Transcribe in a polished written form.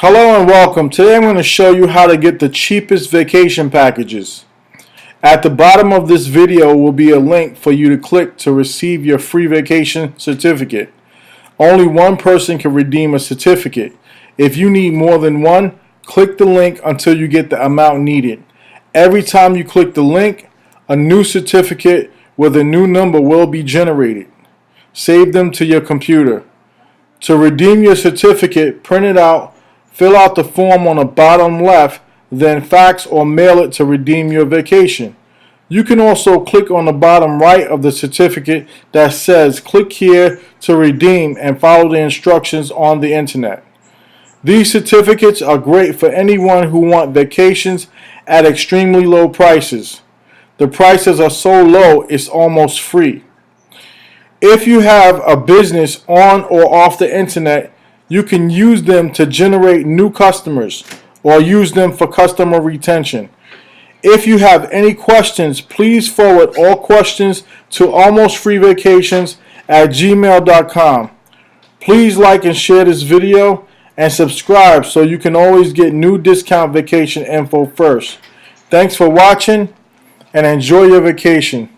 Hello and welcome. Today I'm going to show you how to get the cheapest vacation packages. At the bottom of this video will be a link for you to click to receive your free vacation certificate. Only one person can redeem a certificate. If you need more than one, click the link until you get the amount needed. Every time you click the link, a new certificate with a new number will be generated. Save them to your computer. To redeem your certificate, print it out. Fill out the form on the bottom left, then fax or mail it to redeem your vacation. You can also click on the bottom right of the certificate that says click here to redeem and follow the instructions on the internet. These certificates are great for anyone who wants vacations at extremely low prices. The prices are so low it's almost free. If you have a business on or off the internet, you can use them to generate new customers or use them for customer retention. If you have any questions, please forward all questions to almostfreevacations@gmail.com. Please like and share this video and subscribe so you can always get new discount vacation info first. Thanks for watching and enjoy your vacation.